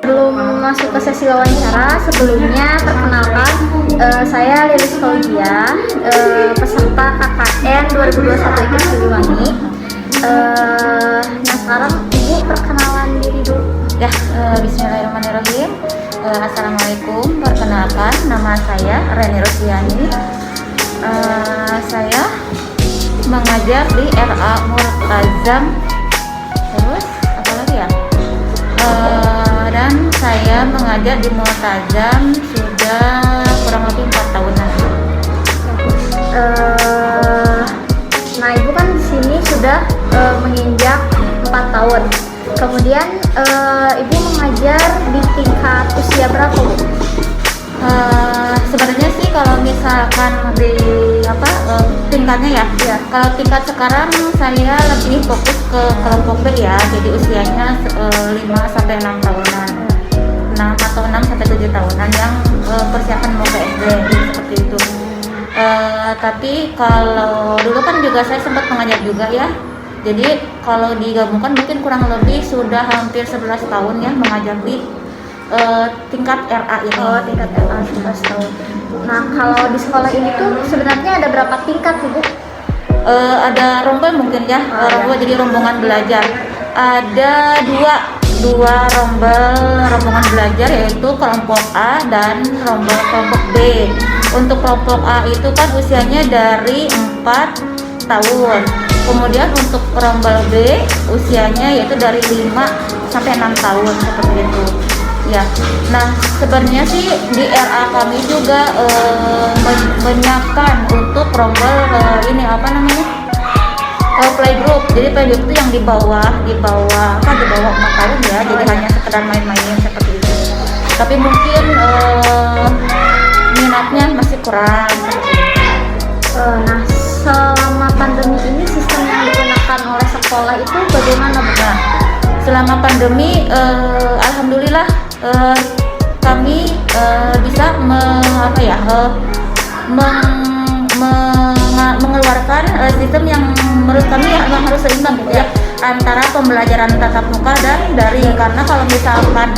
Sebelum masuk ke sesi wawancara, sebelumnya perkenalkan, saya Lilis Faugia, peserta KKN 2021 IKIP Siliwangi. Nah sekarang Ibu perkenalan diri dulu. Ya, bismillahirrahmanirrahim. Assalamualaikum, perkenalkan nama saya Reni Rosiani. Saya mengajar di RA Murtazam. Terus apa lagi ya? Dan saya mengajar di Murtazam sudah kurang lebih 4 tahunan. Nah Ibu kan di sini sudah menginjak 4 tahun. Kemudian Ibu mengajar di tingkat usia berapa, Bu? Sebenarnya sih kalau misalkan di tingkatnya ya, kalau tingkat sekarang saya lebih fokus ke kelompok B ya, jadi usianya 5 sampai 6 tahunan, 6 atau 6 sampai 7 tahunan yang persiapan mau ke SD seperti itu. Tapi kalau dulu kan juga saya sempat mengajar juga ya, jadi kalau digabungkan mungkin kurang lebih sudah hampir 11 tahun ya mengajar di tingkat RA ini. Oh, tingkat RA 11 tahun. Nah, kalau di sekolah ini tuh sebenarnya ada berapa tingkat, Ibu? Ada rombel mungkin ya, rombel jadi rombongan belajar. Ada dua rombongan belajar, yaitu kelompok A dan kelompok B. Untuk kelompok A itu kan usianya dari 4 tahun. Kemudian untuk rombel B usianya yaitu dari 5 sampai 6 tahun seperti itu. Ya, nah sebenarnya sih di RA kami juga menyiapkan untuk rombel playgroup. Jadi playgroup itu yang di bawah 4 tahun ya, jadi hanya sekedar main-main seperti itu. Tapi mungkin minatnya masih kurang seperti itu. Nah, selama pandemi ini sistem yang digunakan oleh sekolah itu bagaimana, Bu? Nah, selama pandemi alhamdulillah kami bisa mengeluarkan sistem yang menurut kami ya memang harus seimbang gitu ya, antara pembelajaran tatap muka dan daring. Karena kalau misalkan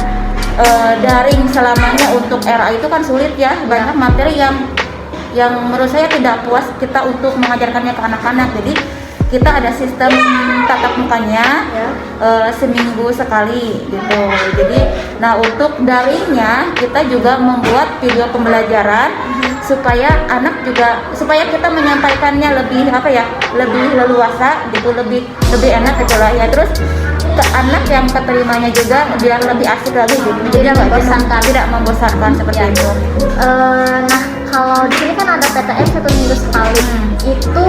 daring selamanya untuk RA itu kan sulit ya, banyak materi yang menurut saya tidak puas kita untuk mengajarkannya ke anak-anak. Jadi kita ada sistem tatap mukanya seminggu sekali gitu. Jadi, nah untuk daringnya kita juga membuat video pembelajaran supaya kita menyampaikannya lebih leluasa gitu, lebih enak gitu lah ya. Terus ke anak yang keterimanya juga biar lebih asik lagi gitu. Jadi tidak membosankan seperti itu. Nah, kalau di sini kan ada PTM 1 minggu sekali. Itu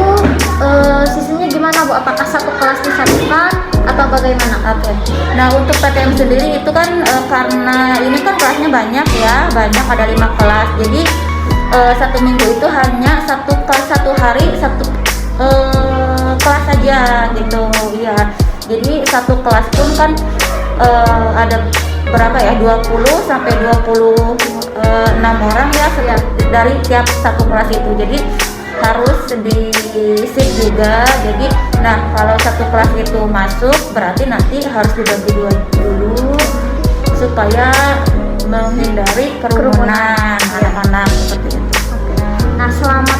sistemnya gimana, Bu? Apakah satu kelas disatukan atau bagaimana? Oke. Nah, untuk PTM sendiri itu kan karena ini kan kelasnya banyak ya, ada 5 kelas. Jadi 1 minggu itu hanya satu hari satu kelas saja gitu ya. Jadi satu kelas pun kan ada berapa ya, 20 sampai 26 orang ya dari tiap satu kelas itu. Jadi harus di shift juga. Jadi nah kalau satu kelas itu masuk berarti nanti harus dibagi dua dulu supaya menghindari kerumunan anak-anak seperti itu. Nah, selama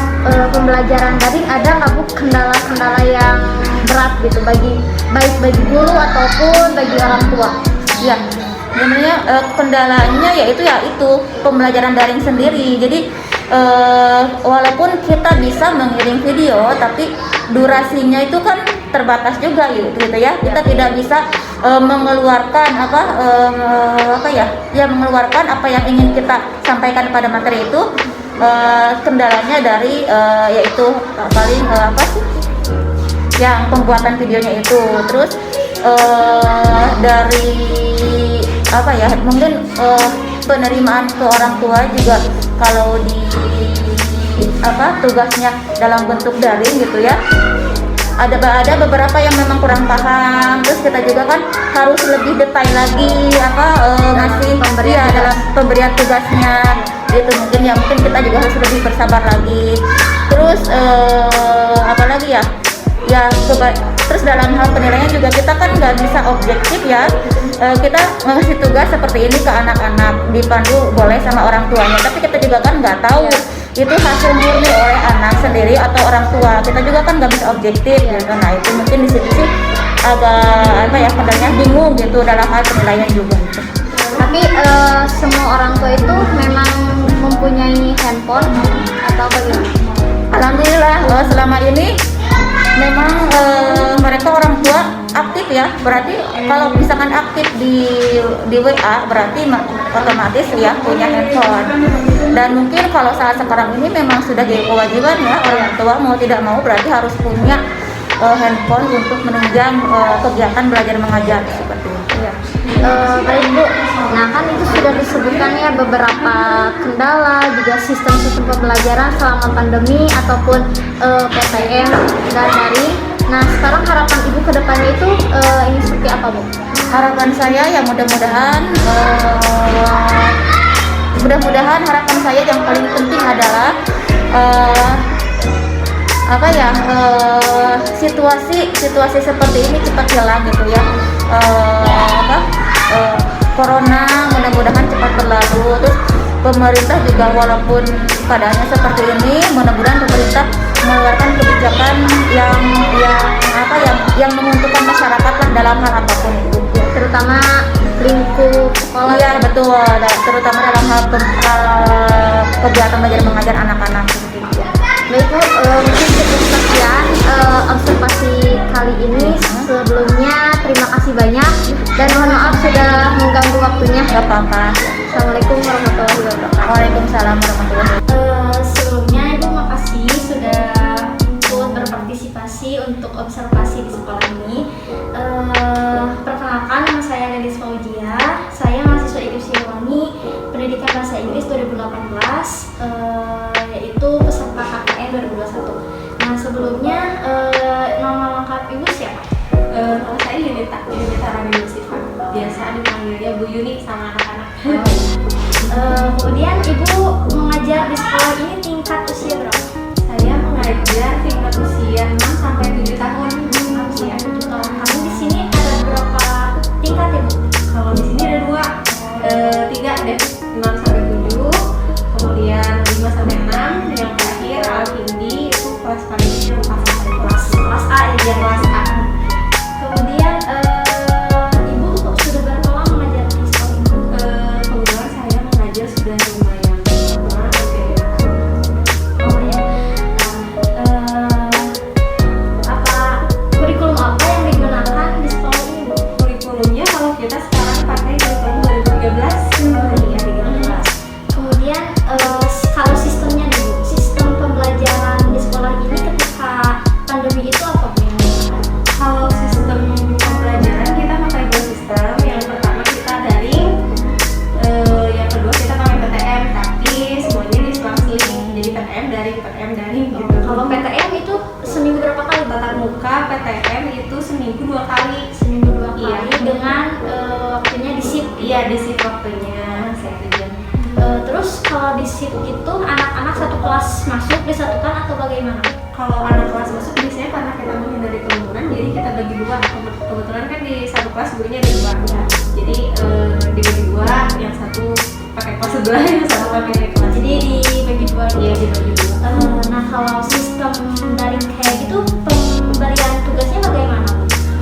pembelajaran daring ada nggak, Bu, kendala-kendala yang berat gitu baik bagi guru ataupun bagi orang tua? Ya, sebenarnya kendalanya yaitu pembelajaran daring sendiri. Jadi walaupun kita bisa mengirim video, tapi durasinya itu kan terbatas juga gitu ya. Kita tidak bisa mengeluarkan mengeluarkan apa yang ingin kita sampaikan pada materi itu. Kendalanya dari yaitu yang pembuatan videonya itu. Terus dari mungkin penerimaan ke orang tua juga, kalau di tugasnya dalam bentuk daring gitu ya, ada beberapa yang memang kurang paham. Terus kita juga kan harus lebih detail lagi ngasih dalam pemberian tugasnya gitu. Mungkin kita juga harus lebih bersabar lagi. Terus Terus dalam hal penilaian juga kita kan nggak bisa objektif ya. Kita ngasih tugas seperti ini ke anak-anak, dipandu boleh sama orang tuanya, tapi kita juga kan nggak tahu itu hasil murni oleh anak sendiri atau orang tua. Kita juga kan nggak bisa objektif gitu. Nah itu mungkin di situ sih agak apa ya, sebenarnya bingung gitu dalam hal penilaian juga gitu. Tapi semua orang tua itu memang mempunyai handphone atau bagaimana? Alhamdulillah selama ini memang mereka orang tua aktif ya. Berarti kalau misalkan aktif di WA berarti otomatis ya punya handphone. Dan mungkin kalau saat sekarang ini memang sudah jadi kewajiban ya, orang tua mau tidak mau berarti harus punya handphone untuk menunjang kegiatan belajar mengajar seperti itu. Ya. Baik Bu, nah kan itu sudah disebutkan ya beberapa kendala juga sistem-sistem pembelajaran selama pandemi ataupun PTM dan daring. Nah sekarang harapan Ibu ke depannya itu ini seperti apa Bu? Harapan saya ya mudah-mudahan harapan saya yang paling penting adalah situasi seperti ini cepat hilang gitu ya. Corona mudah-mudahan cepat berlalu. Terus pemerintah juga walaupun keadaannya seperti ini, mudah-mudahan pemerintah mengeluarkan kebijakan yang menguntungkan masyarakat lah dalam hal apapun itu. Terutama lingkup sekolah. Iya betul, terutama dalam hal kegiatan belajar mengajar anak-anak gitu. Baik Bu, mungkin cukup sekian observasi kali ini. Sebelumnya terima kasih banyak dan mohon maaf sudah mengganggu waktunya. Gak apa-apa. Assalamualaikum warahmatullahi wabarakatuh. Waalaikumsalam warahmatullahi wabarakatuh. Sebelumnya Ibu makasih sudah ikut berpartisipasi untuk observasi di sekolah ini. Perkenalkan, nama saya Lelis Fauzia. Saya mahasiswa IKIP Siliwangi, Pendidikan Bahasa Inggris 2018, yaitu peserta KKN 2021. Nah sebelumnya nama lengkap Ibu siapa? Kalau saya Yunita Rani Musifa, biasa dipanggilnya Bu Yuni sama anak-anak. Kemudian Ibu mengajar di sekolah ini tingkat usia berapa? Saya mengajar tingkat usia 6 sampai 7 tahun. 7 tahun. Kami di sini ada berapa tingkat Ibu? Kalau di sini ada 3 deh, 6 sampai 7, kemudian 5 sampai 6, yang terakhir Al-Hindi itu kelas paling kecil, kelas A ya, kelas A. Kemudian Ibu sudah berapa lama mengajar di sekolah ini? Kebetulan saya mengajar sudah lumayan lama, Oh ya. Kurikulum apa yang digunakan di sekolah ini Bu? kurikulumnya kalau kita sekarang pakai kurikulum 2013. Iya 13. Kemudian kalau sistemnya nih Bu, sistem pembelajaran di sekolah ini ketika pandemi itu apa Bu yang digunakan? Kalau sistem pembelajaran kita pakai 2 sistem. Yang pertama kita daring, yang kedua kita pakai PTM, tapi semuanya diselang-seling. Jadi PTM daring gitu. Kalau PTM itu seminggu berapa kali tatap muka PTM itu seminggu 2 kali. Seminggu 2 kali Iya. dengan waktunya di shift. Iya, di shift waktunya 1 jam. Terus kalau di shift itu anak-anak satu kelas masuk disatukan atau bagaimana? Kalau anak kelas masuk biasanya karena kita menghindari kerumunan, jadi kita bagi 2. Kebetulan kan di satu kelas gurunya ada 2. Jadi dibagi 2, yang satu pakai kelas sebelah, yang satu pakai kelas. Jadi dibagi 2. Iya, dibagi 2. Nah kalau sistem daring kayak gitu pemberian tugasnya bagaimana?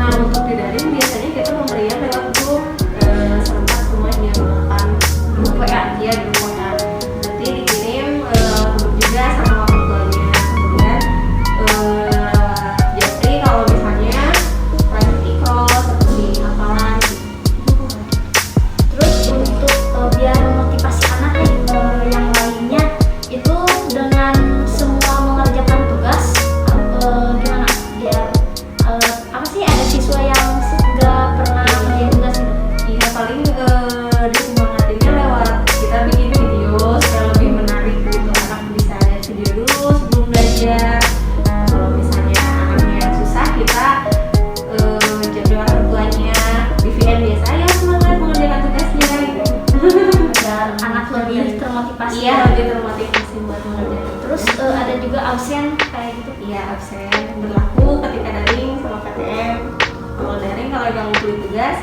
Nah, untuk di daring biasanya kita pemberian lewat grup, serentak semua yang menggunakan grup WA, ya grup WA. Nanti dikirim grup juga sama orang tuanya. Kemudian jadi kalau misalnya lanjut ikro seperti hafalan. Terus untuk biar memotivasi anak nih yang lainnya itu dengan semua mengerjakan tugas gimana biar apa sih ada siswa yang nggak pernah ngerjain tugas itu? Iya, paling disemangatinnya lewat kita bikin video supaya lebih menarik gitu, anak bisa lihat video dulu sebelum belajar. Kalau misalnya anaknya yang susah, kita jadi orang tuanya BVN biasa, ya semangat mengerjakan tugasnya gitu. Biar anak lebih termotivasi. Iya, lebih termotivasi buat mengerjakan. Terus ada juga absen kayak gitu. Iya, absen berlaku ketika daring sama PTM. Kalau daring kalau yang ngumpulin tugas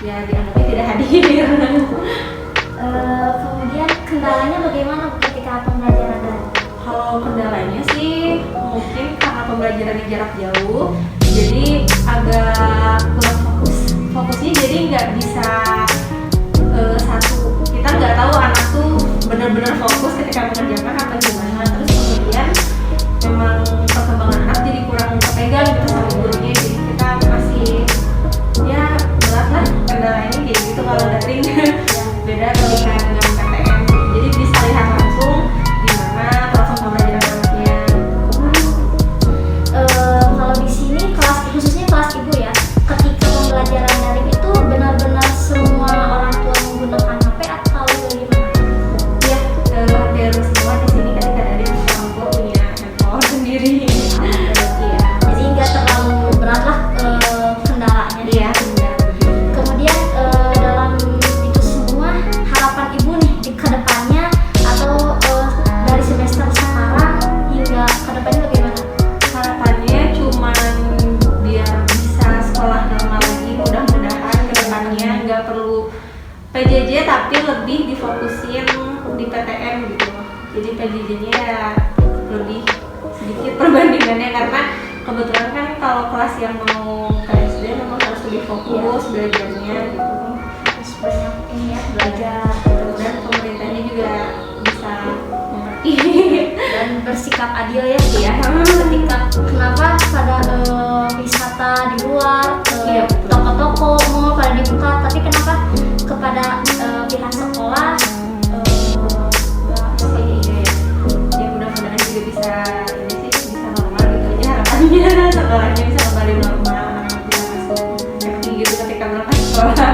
ya dianggapnya tidak hadir. Kemudian kendalanya bagaimana Bu, ketika pembelajaran daring? Kalau kendalanya sih mungkin karena pembelajarannya jarak jauh, jadi agak kurang fokusnya jadi nggak bisa satu. Kita nggak tahu anak tuh benar-benar fokus ketika mengerjakan apa gimana. Terus kemudian memang perkembangan anak jadi kurang terpegang gitu sama gurunya, jadi kita masih ya berat lah kendalanya kayak gitu kalau daring. Beda ketika dengan PTM, jadi bisa lihat langsung gimana proses pembelajaran anaknya. Kalau di sini kelas, khususnya kelas ibu ya, ketika pembelajaran daring itu benar-benar semua orang tua menggunakan HP atau bagaimana? Ya, hampir semua di sini ketika daring orang tua punya handphone sendiri. Iya. Jadi nggak terlalu berat lah kendalanya. Iya, benar. Kemudian dalam itu semua harapan ibu nih di kedepannya atau dari semester sekarang hingga kedepannya bagaimana? Harapannya cuman biar bisa sekolah normal lagi, mudah-mudahan kedepannya nggak perlu PJJ tapi lebih difokusin di PTM gitu. Jadi PJJ-nya ya lebih sedikit perbandingannya, karena kebetulan kan kalau kelas yang mau ke SD memang harus lebih fokus belajarnya gitu. Harus banyak ini ya belajar Dan pemerintahnya juga bisa mengerti. dan bersikap adil ya Bu ya. Ketika kenapa pada wisata di luar, Iya, betul. toko-toko mall pada dibuka, tapi kenapa kepada pihak sekolah Ya mudah-mudahan juga bisa ini sih bisa normal gitu aja harapannya, sekolahnya bisa kembali normal, anak-anak bisa langsung happy gitu ketika berangkat sekolah.